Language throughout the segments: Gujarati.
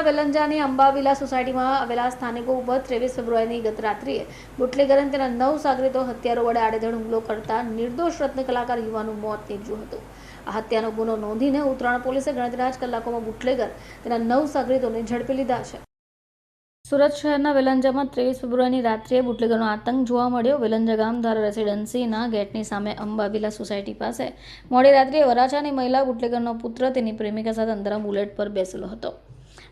વેલંજાની અંબાવિલા સોસાયટીમાં આવેલા સ્થાનિકો ઉપર 23 ફેબ્રુઆરીની ગત રાત્રિએ બુટલેગર અને તેના 9 સાગરીતો હત્યારો વડે આડેધડ હુમલો કરતા નિર્દોષ રત્ન કલાકાર યુવાનું મોત નીપજ્યું હતું। આ હત્યાનો ગુનો નોંધીને ઉત્તરાયણ પોલીસે ગણતરીના જ કલાકોમાં બુટલેગર તેના 9 સાગરીતોને ઝડપી લીધા છે। સુરત શહેરના વેલંજામાં 23 ફેબ્રુઆરીની રાત્રે બુટલેગરનો આતંક જોવા મળ્યો। વેલંજા ગામધારા રેસિડેન્સીના ગેટની સામે અંબાવિલા સોસાયટી પાસે મોડી રાત્રે વરાછાની મહિલા બુટલેગરનો પુત્ર તેની પ્રેમિકા સાથે અંદરના બુલેટ પર બેસેલો હતો।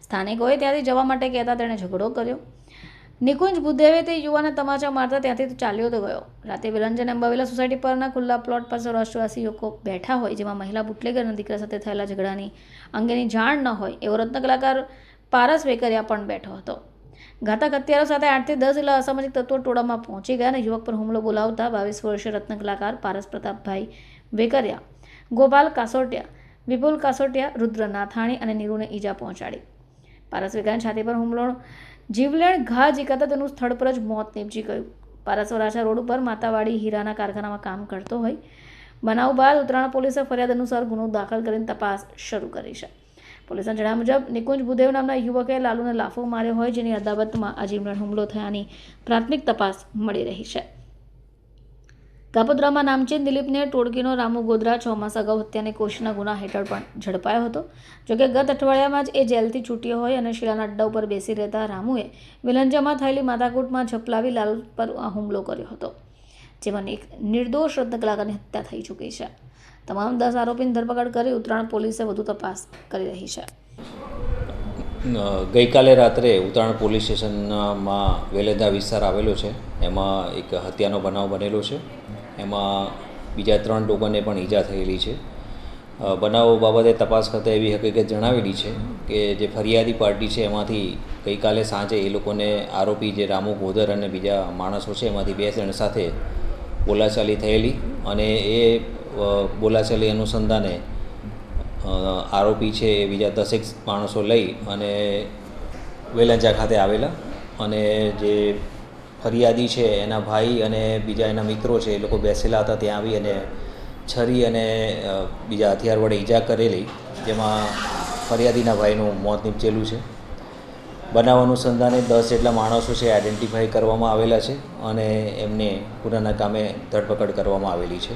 સ્થાનિકોએ ત્યાંથી જવા માટે કહેતા તેણે ઝઘડો કર્યો। નિકુંજ બુદ્દેવે તે યુવાને તમાચા મારતા ત્યાંથી ચાલ્યો તો ગયો। રાતે વેલંજાની અંબાવિલા સોસાયટી પરના ખુલ્લા પ્લોટ પાસે રાષ્ટ્રવાસી લોકો બેઠા હોય જેમાં મહિલા બુટલેગરના દીકરા સાથે થયેલા ઝઘડાની અંગેની જાણ ન હોય એવો રત્ન કલાકાર પારસ વેકરિયા પણ બેઠો હતો। ઘાતક હત્યારો સાથે 8 થી 10 જેટલા અસામાજિક તત્વો ટોળામાં પહોંચી ગયા અને યુવક પર હુમલો બોલાવતા 22 વર્ષીય રત્ન કલાકાર પારસ પ્રતાપભાઈ વેકરિયા, ગોપાલ કાસોટિયા, વિપુલ કાસોટિયા, રુદ્ર નાથાણી અને નીરુને ઈજા પહોંચાડી। પારસ વેકરિયાની છાતી પર હુમલો જીવલેણ ઘા ઝીંકાતા તેનું સ્થળ પર જ મોત નીપજી ગયું। પારસ વરાછા રોડ ઉપર માતાવાડી હીરાના કારખાનામાં કામ કરતો હોય। બનાવ બાદ ઉત્તરાયણ પોલીસે ફરિયાદ અનુસાર ગુનો દાખલ કરીને તપાસ શરૂ કરી છે। પોલીસના જણાવ્યા મુજબ નિકુંજ બુદેવ નામના યુવકે લાલુને લાફો માર્યો હોય જેની અદાવતમાં આ જીવલેણ હુમલો થયાની પ્રાથમિક તપાસ મળી રહી છે। કાપોદ્રામાં નામચીન દિલીપને ટોળકીનો રામુ ગોધરા 6 માસ અગાઉ હત્યાની કોશિશના ગુના હેઠળ પણ ઝડપાયો હતો। જોકે ગત અઠવાડિયામાં જ એ જેલથી છૂટ્યો હોય અને શિલાના અડ્ડા ઉપર બેસી રહેતા રામુએ વેલંજામાં થયેલી માથાકૂટમાં ઝપલાવી લાલુ પર આ હુમલો કર્યો હતો, જેમાં એક નિર્દોષ રત્ન કલાકારની હત્યા થઈ ચૂકી છે। તમામ 10 આરોપીની ધરપકડ કરી ઉત્તરાયણ પોલીસે વધુ તપાસ કરી રહી છે। ગઈકાલે રાત્રે ઉત્તરાયણ પોલીસ સ્ટેશનમાં વેલંજા વિસ્તાર આવેલો છે, એમાં એક હત્યાનો બનાવ બનેલો છે। એમાં બીજા 3 લોકોને પણ ઈજા થયેલી છે। બનાવ બાબતે તપાસ કરતાં એવી હકીકત જણાવેલી છે કે જે ફરિયાદી પાર્ટી છે એમાંથી ગઈકાલે સાંજે એ લોકોને આરોપી જે રામુ ગોધર અને બીજા માણસો છે એમાંથી 2 જણ સાથે બોલાચાલી થયેલી અને એ બોલાચાલી અનુસંધાને આરોપી છે એ બીજા 10 માણસો લઈ અને વેલંજા ખાતે આવેલા અને જે ફરિયાદી છે એના ભાઈ અને બીજા એના મિત્રો છે એ લોકો બેસેલા હતા, ત્યાં આવી અને છરી અને બીજા હથિયાર વડે ઈજા કરેલી, જેમાં ફરિયાદીના ભાઈનું મોત નીપજેલું છે। બનાવ અનુસંધાને 10 જેટલા માણસો છે આઈડેન્ટિફાઈ કરવામાં આવેલા છે અને એમને ગુનાના કામે ધરપકડ કરવામાં આવેલી છે।